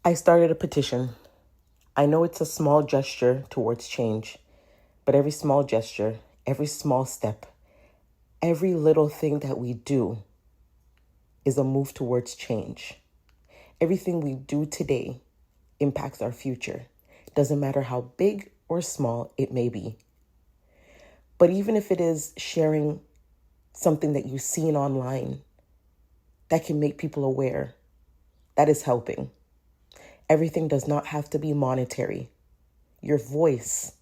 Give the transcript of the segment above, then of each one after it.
I started a petition. I know it's a small gesture towards change, but every small gesture, every small step, every little thing that we do is a move towards change. Everything we do today impacts our future. Doesn't matter how big or small it may be. But even if it is sharing something that you've seen online that can make people aware, that is helping. Everything does not have to be monetary. Your voice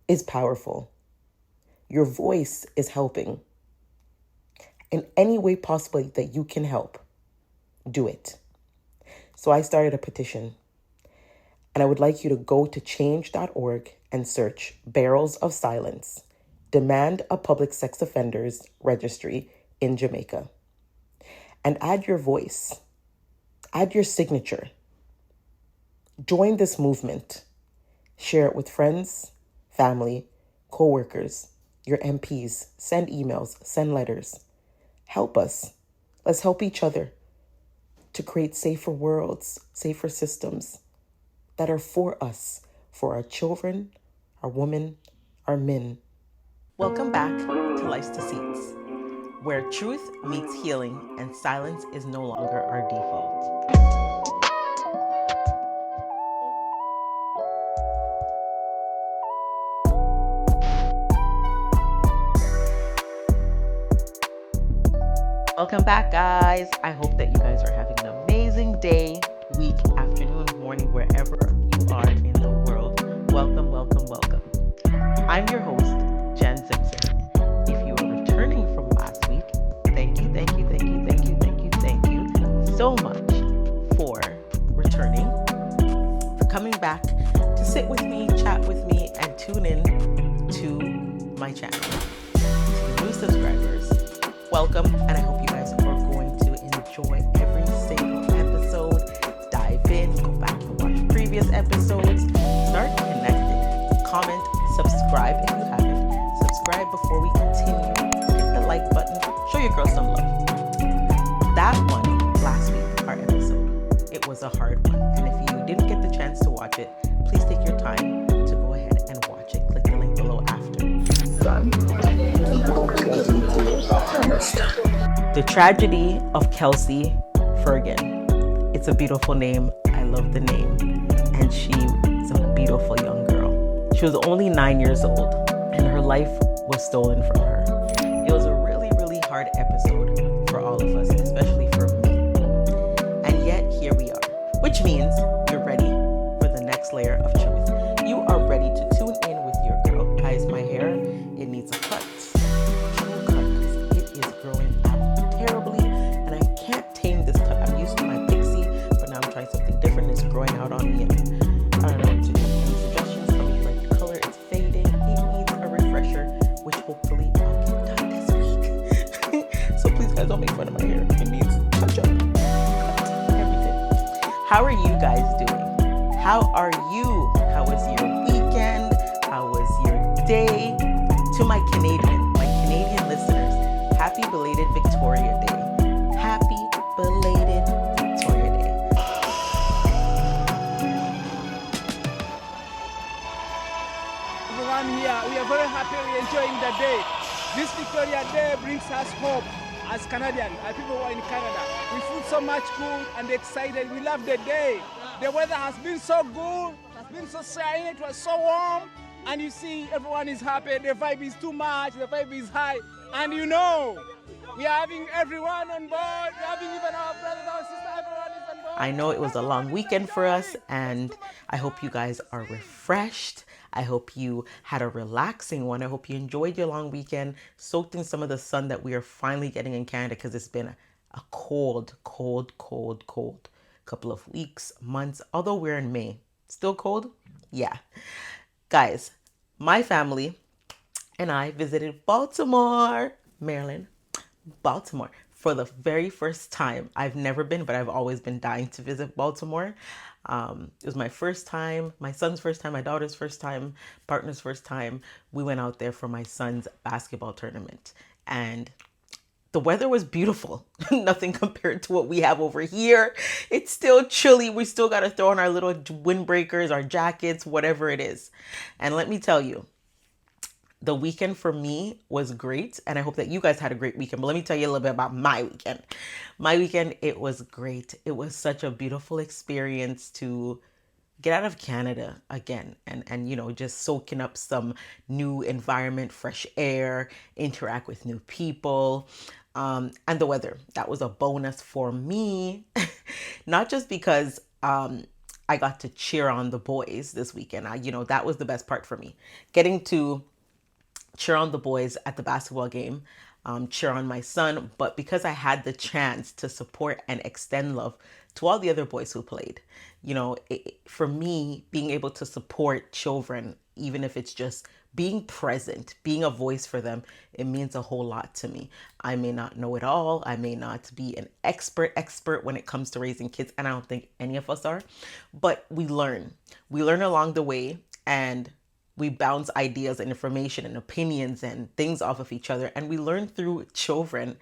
is powerful. Your voice is helping. In any way possible that you can help, do it. So I started a petition, and I would like you to go to change.org and search Barrels of Silence, Demand a Public Sex Offenders Registry in Jamaica, and add your voice, add your signature. Join this movement. Share it with friends, family, co-workers, your MPs. Send emails, send letters. Help us. Let's help each other to create safer worlds, safer systems that are for us, for our children, our women, our men. Welcome back to Life's Deceits, where truth meets healing and silence is no longer our default. Welcome back, guys. I hope that you guys are having an amazing day, week, afternoon, morning, wherever you are in the world. Welcome, welcome, welcome. I'm your host, Jen Simpson. If you are returning from last week, thank you so much for returning, for coming back to sit with me, chat with me, and tune in to my channel. To the new subscribers, welcome, and I hope you guys are going to enjoy every single episode. Dive in, go back and watch previous episodes, start connecting, comment, subscribe if you haven't. Subscribe before we continue. Hit the like button. Show your girl some love. That one, last week, our episode, it was a hard one. And if you didn't get the chance to watch it, please take your time to go ahead and watch it. Click the link below after. The Tragedy of Kelsey Fergan. It's a beautiful name. I love the name. And she is a beautiful young girl. She was only 9 years old, and her life was stolen from her. It was a really, really hard episode for all of us, especially for me. And yet, here we are. Which means you're ready for the next layer of truth. You are ready to tune in with your girl. Guys, my hair, it needs a cut. Growing out on me, and I don't know what to do. Any suggestions? How would you like the color? It's fading. It needs a refresher, which hopefully I'll get done this week. So please, guys, don't make fun of my hair. It needs touch up. Everything. How are you guys doing? How are you? How was your weekend? How was your day? To my Canadian listeners, happy belated Victoria Day. Happy belated Victoria Day. Here. We are very happy, we are enjoying the day. This Victoria Day brings us hope as Canadians, as people who are in Canada. We feel so much good and excited. We love the day. The weather has been so good, has been so sunny, it was so warm. And you see, everyone is happy. The vibe is too much, the vibe is high. And you know, we are having everyone on board. We are having even our brothers, our sisters, everyone is on board. I know it was a long weekend for us, and I hope you guys are refreshed. I hope you had a relaxing one. I hope you enjoyed your long weekend, soaked in some of the sun that we are finally getting in Canada, because it's been a cold couple of weeks, months, although we're in May. Still cold? Yeah. Guys, my family and I visited Baltimore, Maryland, Baltimore for the very first time. I've never been, but I've always been dying to visit Baltimore. It was my first time, my son's first time, my daughter's first time, partner's first time. We went out there for my son's basketball tournament. And The weather was beautiful. Nothing compared to what we have over here. It's still chilly. We still got to throw on our little windbreakers, our jackets, whatever it is. And let me tell you, the weekend for me was great, and I hope that you guys had a great weekend. But let me tell you a little bit about my weekend. My weekend, it was great. It was such a beautiful experience to get out of Canada again, and just soaking up some new environment, fresh air, interact with new people. And the weather, that was a bonus for me. Not just because I got to cheer on the boys this weekend. That was the best part for me. Getting to cheer on the boys at the basketball game, cheer on my son, but because I had the chance to support and extend love to all the other boys who played. For me, being able to support children, even if it's just being present, being a voice for them, it means a whole lot to me. I may not know it all. I may not be an expert when it comes to raising kids, and I don't think any of us are, but we learn. We learn along the way, and we bounce ideas and information and opinions and things off of each other. And we learn through children,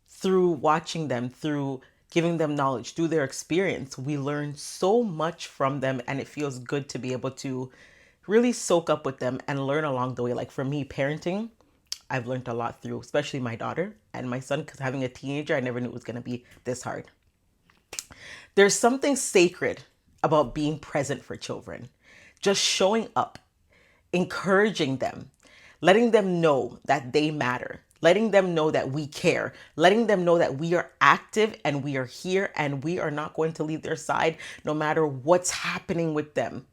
through watching them, through giving them knowledge, through their experience. We learn so much from them, and it feels good to be able to really soak up with them and learn along the way. Like for me, parenting, I've learned a lot through, especially my daughter and my son, because having a teenager, I never knew it was going to be this hard. There's something sacred about being present for children, just showing up, encouraging them, letting them know that they matter, letting them know that we care, letting them know that we are active and we are here and we are not going to leave their side no matter what's happening with them.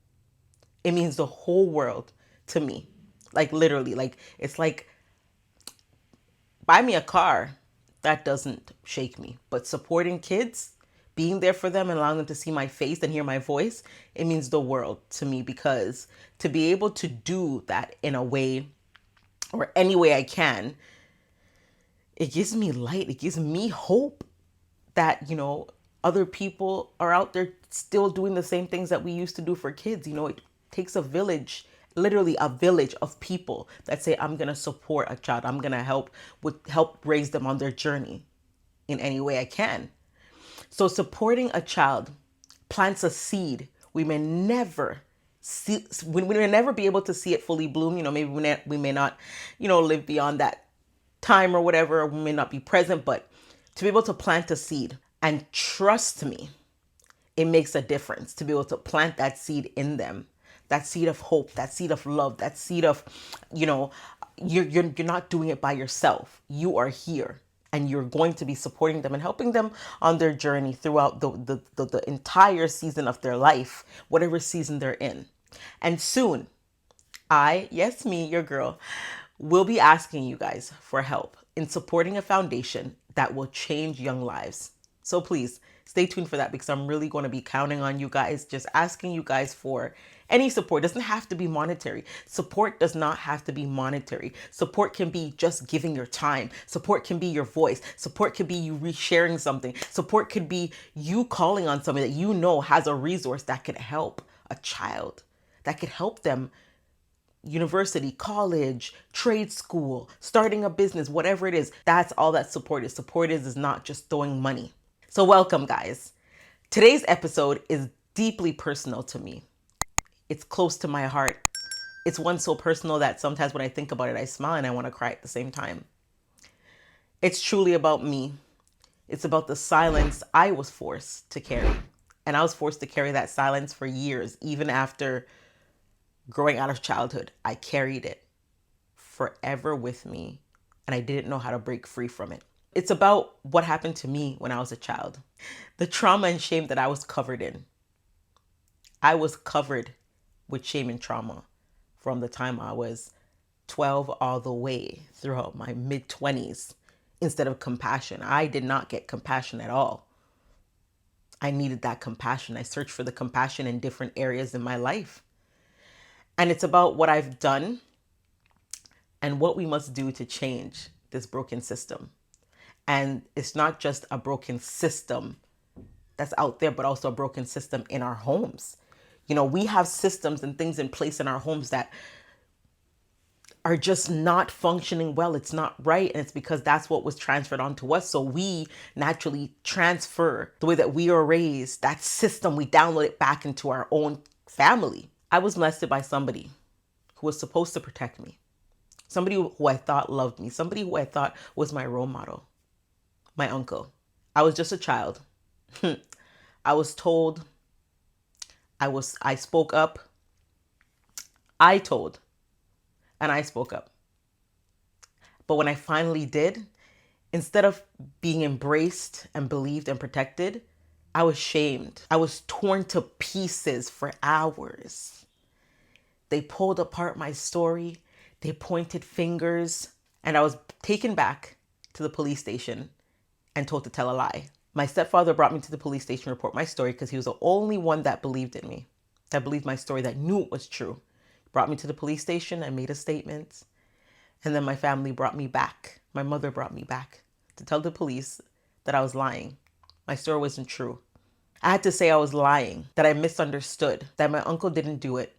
It means the whole world to me. Like literally, like it's like buy me a car, that doesn't shake me. But supporting kids, being there for them and allowing them to see my face and hear my voice, it means the world to me, because to be able to do that in a way or any way I can, it gives me light. It gives me hope that, other people are out there still doing the same things that we used to do for kids. It takes a village, literally a village of people that say, I'm going to support a child. I'm going to help raise them on their journey in any way I can. So supporting a child plants a seed. We may never be able to see it fully bloom. Maybe we may not, live beyond that time or whatever, or we may not be present, but to be able to plant a seed, and trust me, it makes a difference to be able to plant that seed in them, that seed of hope, that seed of love, that seed of, you're not doing it by yourself. You are here and you're going to be supporting them and helping them on their journey throughout the entire season of their life, whatever season they're in. And soon, yes, me, your girl, will be asking you guys for help in supporting a foundation that will change young lives. So please stay tuned for that, because I'm really going to be counting on you guys, just asking you guys for any support. It doesn't have to be monetary. Support does not have to be monetary. Support can be just giving your time. Support can be your voice. Support could be you resharing something. Support could be you calling on somebody that you know has a resource that could help a child, that could help them university, college, trade school, starting a business, whatever it is. That's all that support is. Support is not just throwing money. So welcome, guys. Today's episode is deeply personal to me. It's close to my heart. It's one so personal that sometimes when I think about it, I smile and I want to cry at the same time. It's truly about me. It's about the silence I was forced to carry. And I was forced to carry that silence for years, even after growing out of childhood. I carried it forever with me, and I didn't know how to break free from it. It's about what happened to me when I was a child. The trauma and shame that I was covered in. I was covered with shame and trauma from the time I was 12 all the way throughout my mid-20s. Instead of compassion, I did not get compassion at all. I needed that compassion. I searched for the compassion in different areas in my life. And it's about what I've done and what we must do to change this broken system. And it's not just a broken system that's out there, but also a broken system in our homes. We have systems and things in place in our homes that are just not functioning well. It's not right. And it's because that's what was transferred onto us. So we naturally transfer the way that we are raised, that system, we download it back into our own family. I was molested by somebody who was supposed to protect me, somebody who I thought loved me, somebody who I thought was my role model, my uncle. I was just a child. I was told, I spoke up, I told, and I spoke up. But when I finally did, instead of being embraced and believed and protected, I was shamed. I was torn to pieces for hours. They pulled apart my story. They pointed fingers. And I was taken back to the police station and told to tell a lie. My stepfather brought me to the police station to report my story because he was the only one that believed in me, that believed my story, that knew it was true. He brought me to the police station. I made a statement. And then my family brought me back. My mother brought me back to tell the police that I was lying. My story wasn't true. I had to say I was lying, that I misunderstood, that my uncle didn't do it.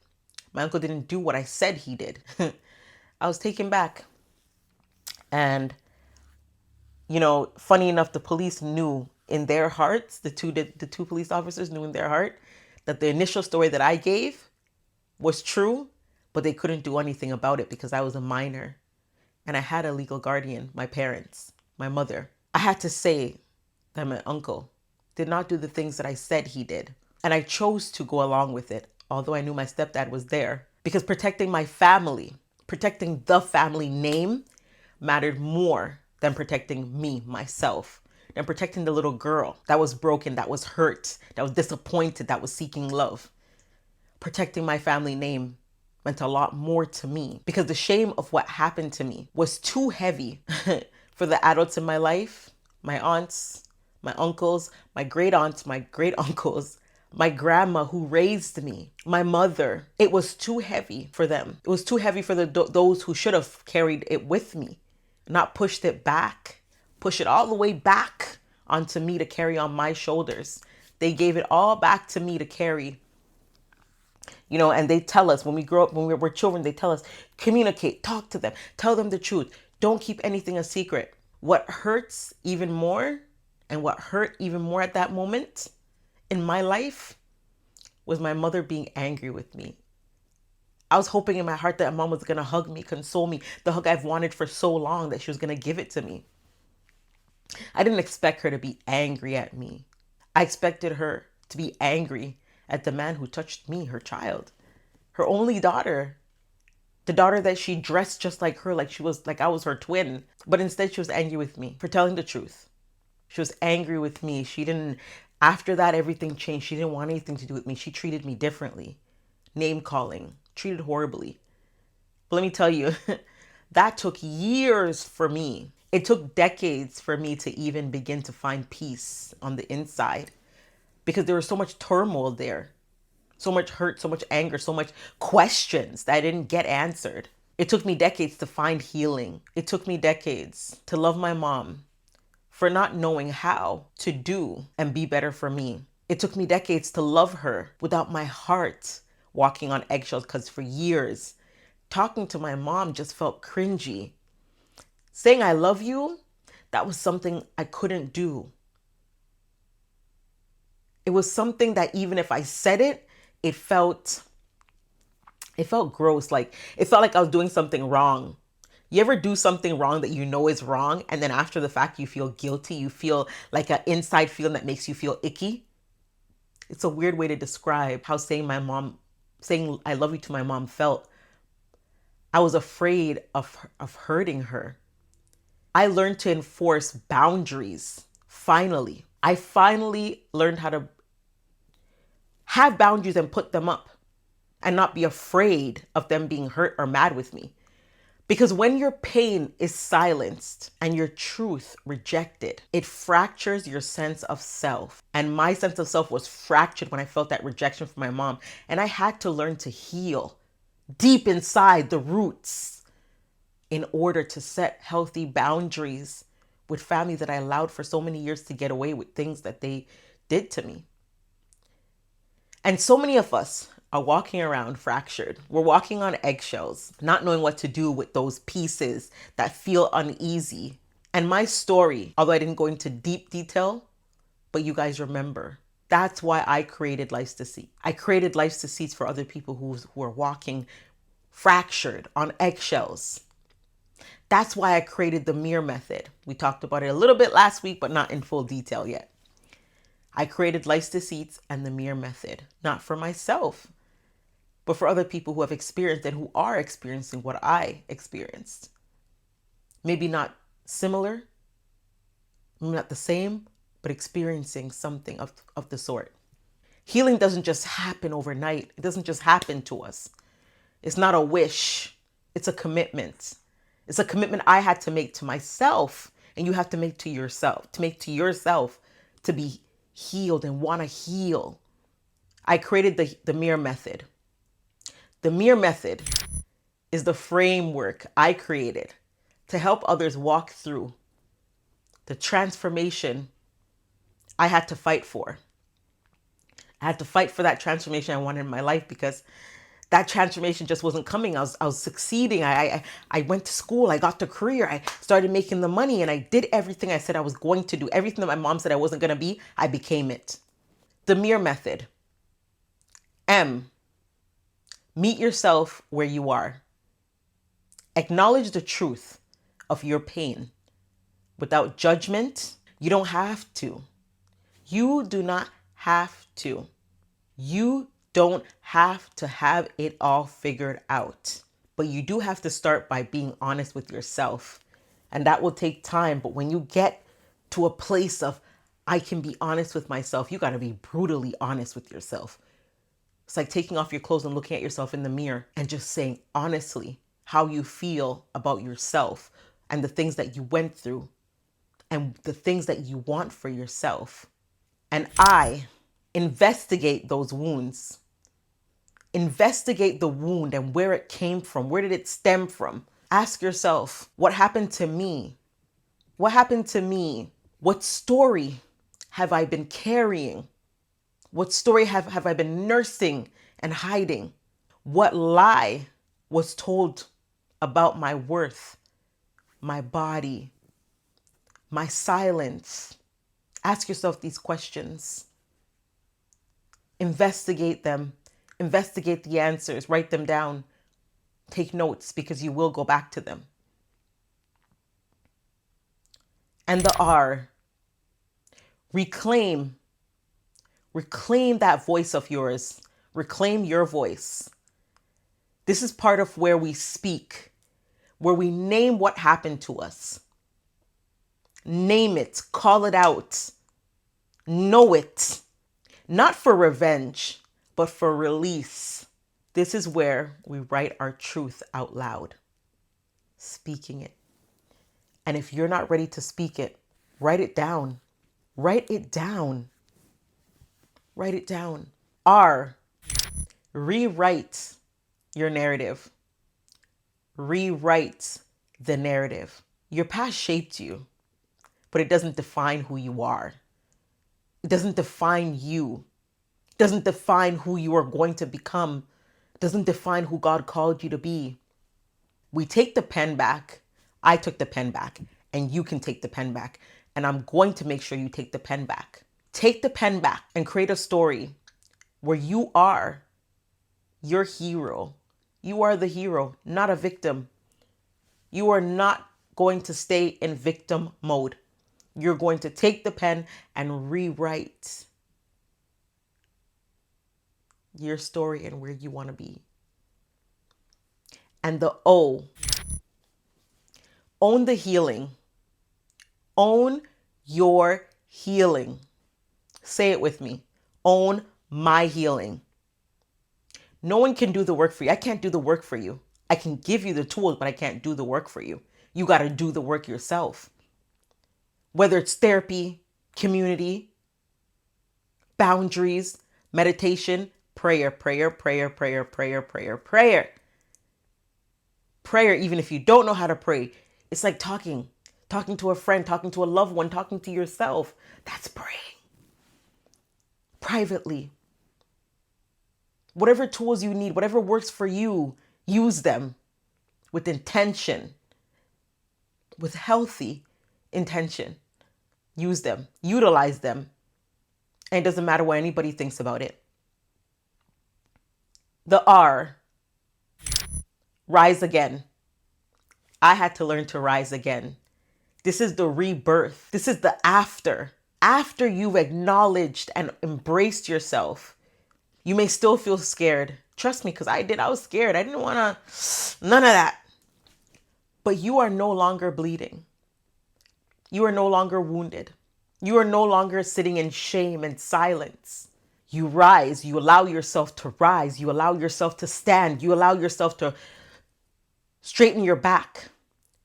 My uncle didn't do what I said he did. I was taken back. And, funny enough, the police knew in their hearts, the two police officers knew in their heart that the initial story that I gave was true, but they couldn't do anything about it because I was a minor. And I had a legal guardian, my parents, my mother. I had to say that my uncle did not do the things that I said he did. And I chose to go along with it, although I knew my stepdad was there. Because protecting my family, protecting the family name mattered more than protecting me, myself, than protecting the little girl that was broken, that was hurt, that was disappointed, that was seeking love. Protecting my family name meant a lot more to me because the shame of what happened to me was too heavy for the adults in my life, my aunts, my uncles, my great aunts, my great uncles, my grandma who raised me, my mother. It was too heavy for them. It was too heavy for those who should have carried it with me, not pushed it back, push it all the way back onto me to carry on my shoulders. They gave it all back to me to carry. And they tell us when we grow up, when we were children, they tell us, communicate, talk to them, tell them the truth. Don't keep anything a secret. What hurts even more, and what hurt even more at that moment in my life, was my mother being angry with me. I was hoping in my heart that mom was going to hug me, console me, the hug I've wanted for so long, that she was going to give it to me. I didn't expect her to be angry at me. I expected her to be angry at the man who touched me, her child, her only daughter, the daughter that she dressed just like her, like I was her twin. But instead she was angry with me for telling the truth. She was angry with me. After that, everything changed. She didn't want anything to do with me. She treated me differently, name calling, treated horribly. But let me tell you, that took years for me. It took decades for me to even begin to find peace on the inside, because there was so much turmoil there, so much hurt, so much anger, so much questions that I didn't get answered. It took me decades to find healing. It took me decades to love my mom for not knowing how to do and be better for me. It took me decades to love her without my heart walking on eggshells, because for years, talking to my mom just felt cringy. Saying I love you, that was something I couldn't do. It was something that even if I said it, it felt gross. Like, it felt like I was doing something wrong. You ever do something wrong that you know is wrong, and then after the fact you feel guilty? You feel like an inside feeling that makes you feel icky. It's a weird way to describe how saying I love you to my mom felt. I was afraid of hurting her. I learned to enforce boundaries. Finally, I finally learned how to have boundaries and put them up, and not be afraid of them being hurt or mad with me. Because when your pain is silenced and your truth rejected, it fractures your sense of self. And my sense of self was fractured when I felt that rejection from my mom. And I had to learn to heal deep inside the roots in order to set healthy boundaries with family that I allowed for so many years to get away with things that they did to me. And so many of us are walking around fractured. We're walking on eggshells, not knowing what to do with those pieces that feel uneasy. And my story, although I didn't go into deep detail, but you guys remember, that's why I created Life's Deceit. I created Life's Deceits for other people who are walking fractured on eggshells. That's why I created the mirror method. We talked about it a little bit last week, but not in full detail yet. I created Life's Deceits and the mirror method, not for myself, but for other people who have experienced and who are experiencing what I experienced. Maybe not similar, maybe not the same, but experiencing something of the sort. Healing doesn't just happen overnight. It doesn't just happen to us. It's not a wish. It's a commitment. It's a commitment I had to make to myself, and you have to make to yourself, to be healed and want to heal. I created the mirror method. The mirror method is the framework I created to help others walk through the transformation I had to fight for. I had to fight for that transformation I wanted in my life because that transformation just wasn't coming. I was succeeding. I went to school. I got the career. I started making the money, and I did everything I said I was going to do. Everything that my mom said I wasn't going to be, I became it. The mirror method. M, meet yourself where you are. Acknowledge the truth of your pain without judgment. You don't have to. You do not have to. You don't have to have it all figured out. But you do have to start by being honest with yourself. And that will take time. But when you get to a place of, I can be honest with myself, you got to be brutally honest with yourself. It's like taking off your clothes and looking at yourself in the mirror and just saying honestly how you feel about yourself and the things that you went through and the things that you want for yourself. And I investigate those wounds. Investigate the wound and where it came from. Where did it stem from? Ask yourself, what happened to me? What happened to me? What story have I been carrying? What story have I been nursing and hiding? What lie was told about my worth, my body, my silence? Ask yourself these questions. Investigate them. Investigate the answers. Write them down. Take notes because you will go back to them. And the R, reclaim. Reclaim that voice of yours. Reclaim your voice. This is part of where we speak, where we name what happened to us. Name it, call it out, know it, not for revenge, but for release. This is where we write our truth out loud, speaking it. And if you're not ready to speak it, write it down. Write it down. Write it down. R, rewrite your narrative. Rewrite the narrative. Your past shaped you, but it doesn't define who you are. It doesn't define you. It doesn't define who you are going to become. It doesn't define who God called you to be. We take the pen back. I took the pen back, and you can take the pen back. And I'm going to make sure you take the pen back. Take the pen back and create a story where you are your hero. You are the hero, not a victim. You are not going to stay in victim mode. You're going to take the pen and rewrite your story and where you want to be. And the O, own the healing. Own your healing. Say it with me. Own my healing. No one can do the work for you. I can't do the work for you. I can give you the tools, but I can't do the work for you. You got to do the work yourself. Whether it's therapy, community, boundaries, meditation, prayer. Prayer, even if you don't know how to pray, it's like talking to a friend, talking to a loved one, talking to yourself. That's praying. Privately. Whatever tools you need, whatever works for you, use them with intention, with healthy intention. Use them, utilize them. And it doesn't matter what anybody thinks about it. The R, rise again. I had to learn to rise again. This is the rebirth. This is the after. After you've acknowledged and embraced yourself, you may still feel scared. Trust me, because I did. I was scared. I didn't want to, none of that. But you are no longer bleeding. You are no longer wounded. You are no longer sitting in shame and silence. You rise. You allow yourself to rise. You allow yourself to stand. You allow yourself to straighten your back.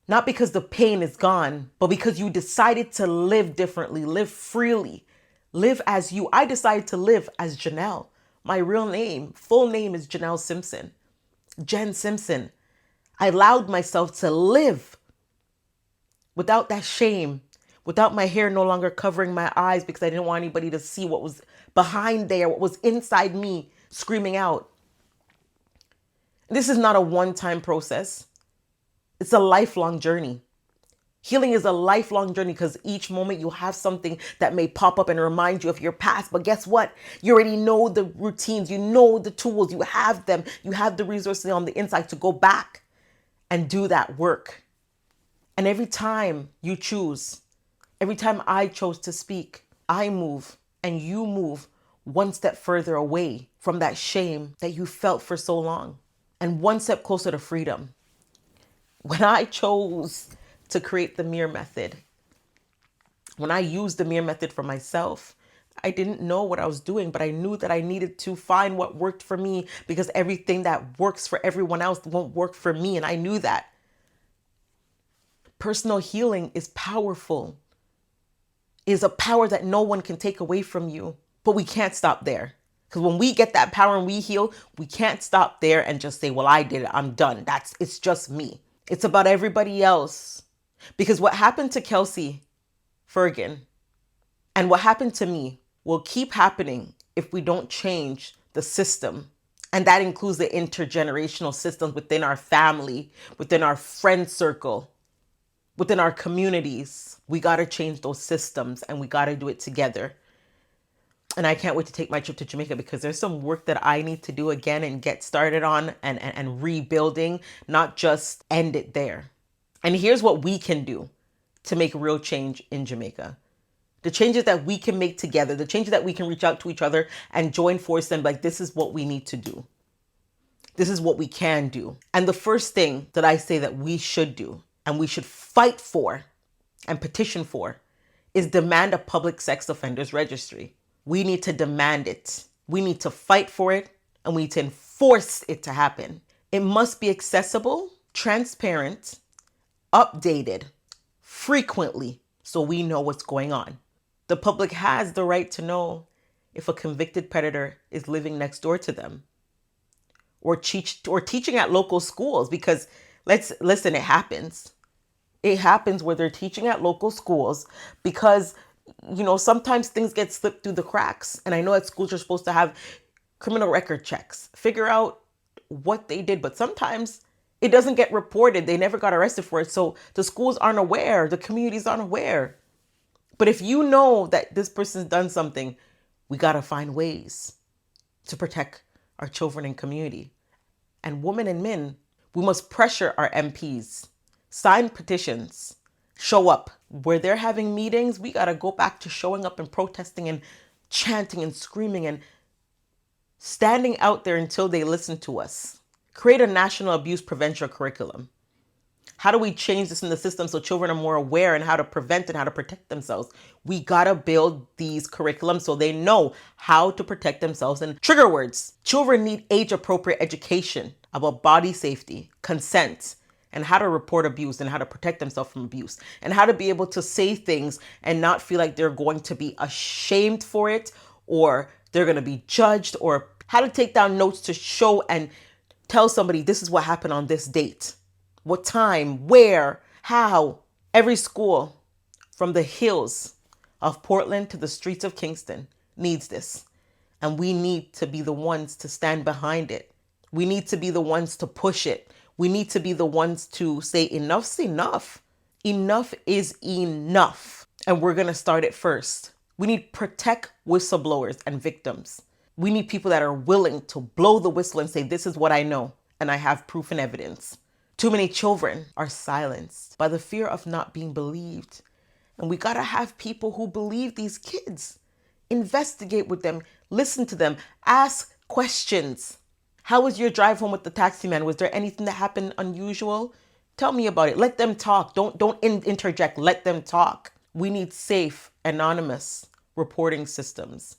Not because the pain is gone, but because you decided to live differently, live freely, live as you. I decided to live as Janelle. My real name, full name is Janelle Simpson. Jen Simpson. I allowed myself to live without that shame, without my hair no longer covering my eyes because I didn't want anybody to see what was behind there, what was inside me screaming out. This is not a one-time process. It's a lifelong journey. Healing is a lifelong journey because each moment you have something that may pop up and remind you of your past. But guess what? You already know the routines. You know the tools. You have them. You have the resources on the inside to go back and do that work. And every time you choose, every time I chose to speak, I move and you move one step further away from that shame that you felt for so long and one step closer to freedom. When I chose to create the mirror method, when I used the mirror method for myself, I didn't know what I was doing, but I knew that I needed to find what worked for me because everything that works for everyone else won't work for me. And I knew that. Personal healing is powerful, is a power that no one can take away from you, but we can't stop there. Because when we get that power and we heal, we can't stop there and just say, well, I did it. I'm done. It's just me. It's about everybody else. Because what happened to Kelsey Fergan and what happened to me will keep happening if we don't change the system. And that includes the intergenerational systems within our family, within our friend circle, within our communities. We got to change those systems and we got to do it together. And I can't wait to take my trip to Jamaica because there's some work that I need to do again and get started on and rebuilding, not just end it there. And here's what we can do to make real change in Jamaica. The changes that we can make together, the changes that we can reach out to each other and join forces and be like, this is what we need to do. This is what we can do. And the first thing that I say that we should do and we should fight for and petition for is demand a public sex offenders registry. We need to demand it. We need to fight for it and we need to enforce it to happen. It must be accessible, transparent, updated frequently so we know what's going on. The public has the right to know if a convicted predator is living next door to them or teaching at local schools because listen, it happens. It happens where they're teaching at local schools because sometimes things get slipped through the cracks. And I know that schools are supposed to have criminal record checks, figure out what they did. But sometimes it doesn't get reported. They never got arrested for it. So the schools aren't aware. The communities aren't aware. But if you know that this person's done something, we got to find ways to protect our children and community. And women and men, we must pressure our MPs, sign petitions, show up. Where they're having meetings, we got to go back to showing up and protesting and chanting and screaming and standing out there until they listen to us. Create a national abuse prevention curriculum. How do we change this in the system so children are more aware and how to prevent and how to protect themselves? We got to build these curriculums so they know how to protect themselves. And trigger words. Children need age-appropriate education about body safety, consent, and how to report abuse and how to protect themselves from abuse and how to be able to say things and not feel like they're going to be ashamed for it or they're going to be judged, or how to take down notes to show and tell somebody this is what happened on this date. What time, where, how. Every school from the hills of Portland to the streets of Kingston needs this. And we need to be the ones to stand behind it. We need to be the ones to push it. We need to be the ones to say enough's enough. Enough is enough. And we're going to start it first. We need protect whistleblowers and victims. We need people that are willing to blow the whistle and say, this is what I know, and I have proof and evidence. Too many children are silenced by the fear of not being believed. And we got to have people who believe these kids. Investigate with them, listen to them, ask questions. How was your drive home with the taxi man? Was there anything that happened unusual? Tell me about it. Let them talk. Don't interject. Let them talk. We need safe, anonymous reporting systems.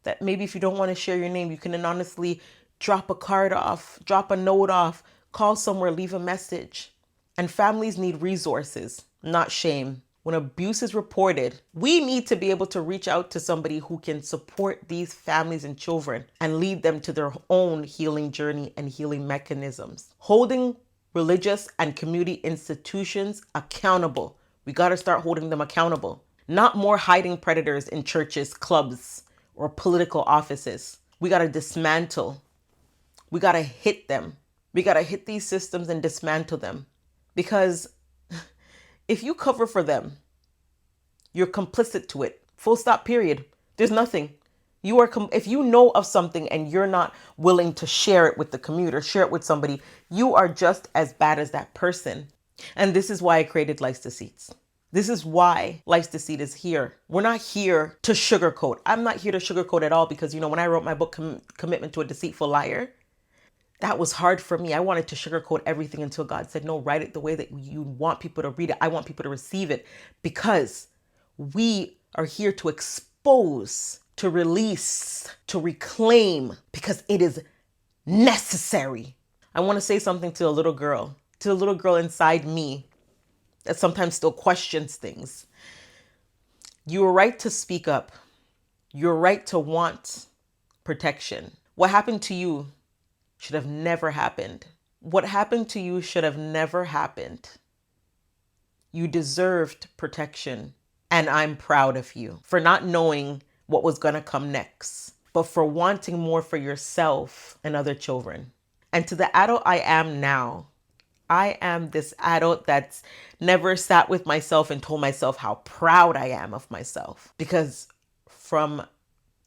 That maybe if you don't want to share your name, you can anonymously drop a card off, drop a note off, call somewhere, leave a message. And families need resources, not shame. When abuse is reported, we need to be able to reach out to somebody who can support these families and children and lead them to their own healing journey and healing mechanisms. Holding religious and community institutions accountable. We got to start holding them accountable. Not more hiding predators in churches, clubs, or political offices. We got to dismantle. We got to hit them. We got to hit these systems and dismantle them. Because if you cover for them, you're complicit to it. Full stop, period. There's nothing. You are if you know of something and you're not willing to share it with the community or share it with somebody, you are just as bad as that person. And this is why I created Life's Deceits. This is why Life's Deceit is here. We're not here to sugarcoat. I'm not here to sugarcoat at all because, when I wrote my book, Commitment to a Deceitful Liar, that was hard for me. I wanted to sugarcoat everything until God said, no, write it the way that you want people to read it. I want people to receive it because we are here to expose, to release, to reclaim, because it is necessary. I want to say something to the little girl inside me that sometimes still questions things. You're right to speak up. You're right to want protection. What happened to you should have never happened. What happened to you should have never happened. You deserved protection. And I'm proud of you for not knowing what was going to come next, but for wanting more for yourself and other children. And to the adult I am now, I am this adult that's never sat with myself and told myself how proud I am of myself. Because from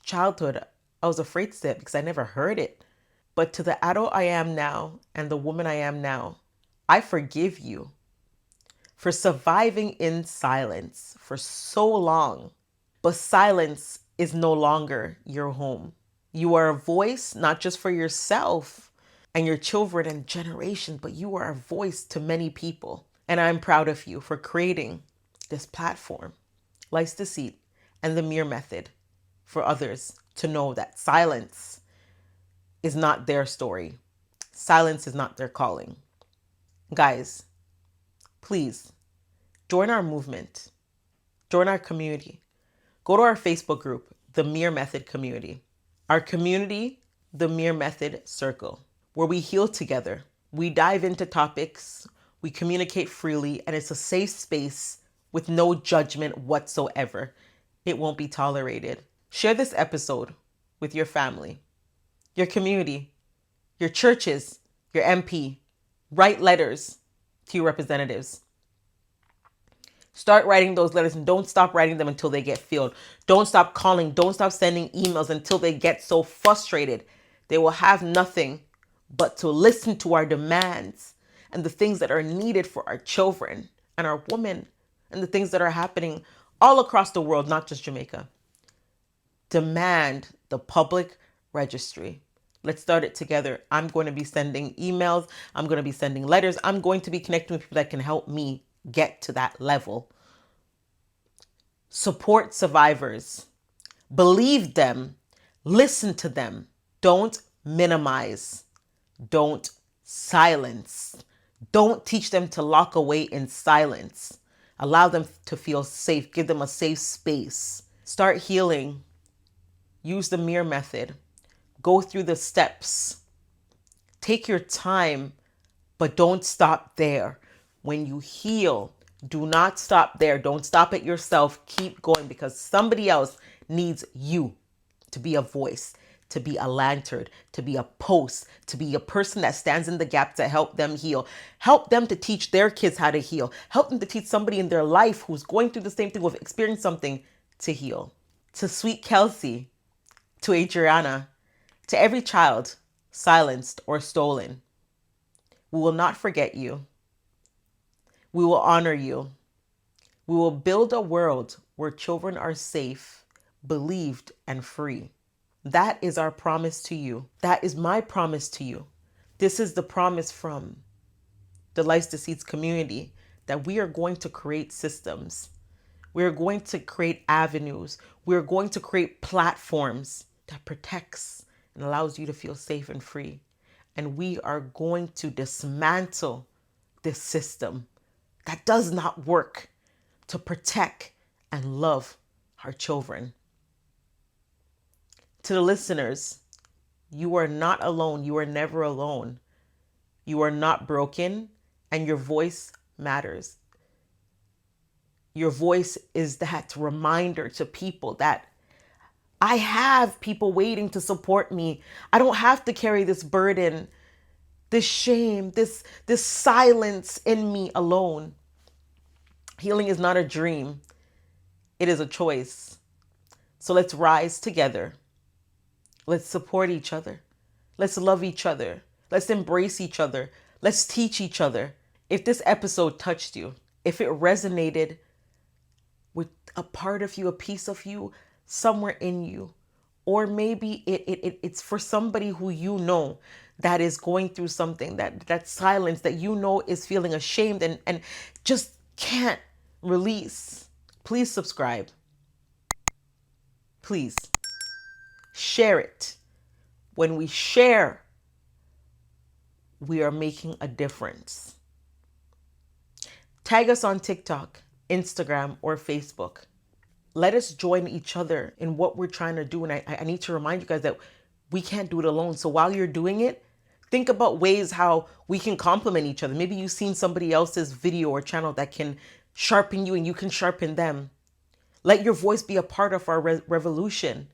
childhood, I was afraid to say it because I never heard it. But to the adult I am now and the woman I am now, I forgive you for surviving in silence for so long. But silence is no longer your home. You are a voice, not just for yourself and your children and generations, but you are a voice to many people. And I'm proud of you for creating this platform, Life's Deceit and the Mere Method, for others to know that silence is not their story. Silence is not their calling. Guys, please join our movement, join our community. Go to our Facebook group, The Mere Method Community. Our community, The Mere Method Circle, where we heal together. We dive into topics, we communicate freely, and it's a safe space with no judgment whatsoever. It won't be tolerated. Share this episode with your family, your community, your churches, your MP. Write letters to your representatives. Start writing those letters and don't stop writing them until they get filled. Don't stop calling. Don't stop sending emails until they get so frustrated. They will have nothing but to listen to our demands and the things that are needed for our children and our women and the things that are happening all across the world, not just Jamaica. Demand the public registry. Let's start it together. I'm going to be sending emails. I'm going to be sending letters. I'm going to be connecting with people that can help me get to that level. Support survivors. Believe them. Listen to them. Don't minimize. Don't silence. Don't teach them to lock away in silence. Allow them to feel safe. Give them a safe space. Start healing. Use the Mere Method. Go through the steps. Take your time, but don't stop there. When you heal, do not stop there. Don't stop it yourself. Keep going because somebody else needs you. to be a voice, to be a lantern, to be a post, to be a person that stands in the gap to help them heal, help them to teach their kids how to heal, help them to teach somebody in their life who's going through the same thing, who've experienced something, to heal. To sweet Kelsey, to Adriana, to every child silenced or stolen, we will not forget you. We will honor you. We will build a world where children are safe, believed, and free. That is our promise to you. That is my promise to you. This is the promise from the Life's Deceits community, that we are going to create systems. We're going to create avenues. We're going to create platforms that protects and allows you to feel safe and free. And we are going to dismantle this system that does not work to protect and love our children. To the listeners, you are not alone. You are never alone. You are not broken, and your voice matters. Your voice is that reminder to people that I have people waiting to support me. I don't have to carry this burden, this shame, this silence in me alone. Healing is not a dream. It is a choice. So let's rise together. Let's support each other. Let's love each other. Let's embrace each other. Let's teach each other. If this episode touched you, if it resonated with a part of you, a piece of you, somewhere in you, or maybe it's for somebody who you know that is going through something, that silence, that you know is feeling ashamed and just can't release, please subscribe. Please share it. When we share, we are making a difference. Tag us on TikTok, Instagram, or Facebook. Let us join each other in what we're trying to do. And I need to remind you guys that we can't do it alone. So while you're doing it, think about ways how we can complement each other. Maybe you've seen somebody else's video or channel that can sharpen you and you can sharpen them. Let your voice be a part of our revolution.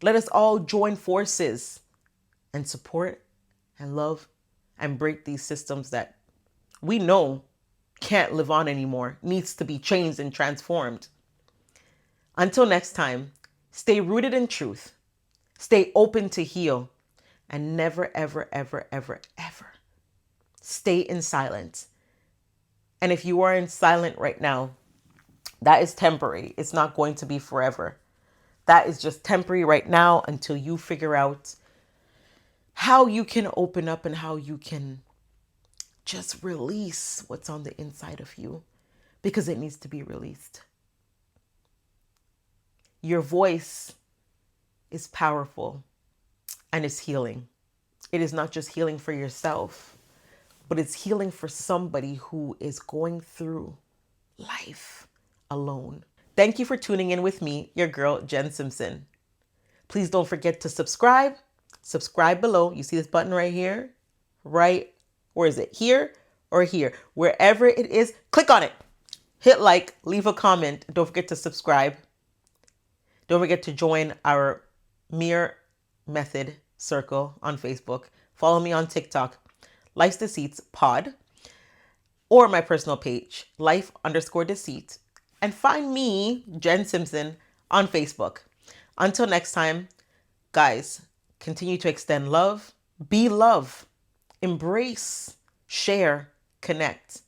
Let us all join forces and support and love and break these systems that we know can't live on anymore, needs to be changed and transformed. Until next time, stay rooted in truth, stay open to heal, and never, ever, ever, ever, ever stay in silence. And if you are in silent right now, that is temporary. It's not going to be forever. That is just temporary right now until you figure out how you can open up and how you can just release what's on the inside of you, because it needs to be released. Your voice is powerful and it's healing. It is not just healing for yourself, but it's healing for somebody who is going through life alone. Thank you for tuning in with me, your girl, Jen Simpson. Please don't forget to subscribe. Subscribe below. You see this button right here? Right? Where is it? Here or here? Wherever it is, click on it. Hit like, leave a comment. Don't forget to subscribe. Don't forget to join our Mere Method circle on Facebook. Follow me on TikTok, Life's Deceits Pod, or my personal page, Life_Deceit. And find me, Jen Simpson, on Facebook. Until next time, guys, continue to extend love, be love, embrace, share, connect.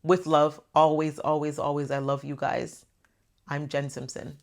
With love, always, always, always, I love you guys. I'm Jen Simpson.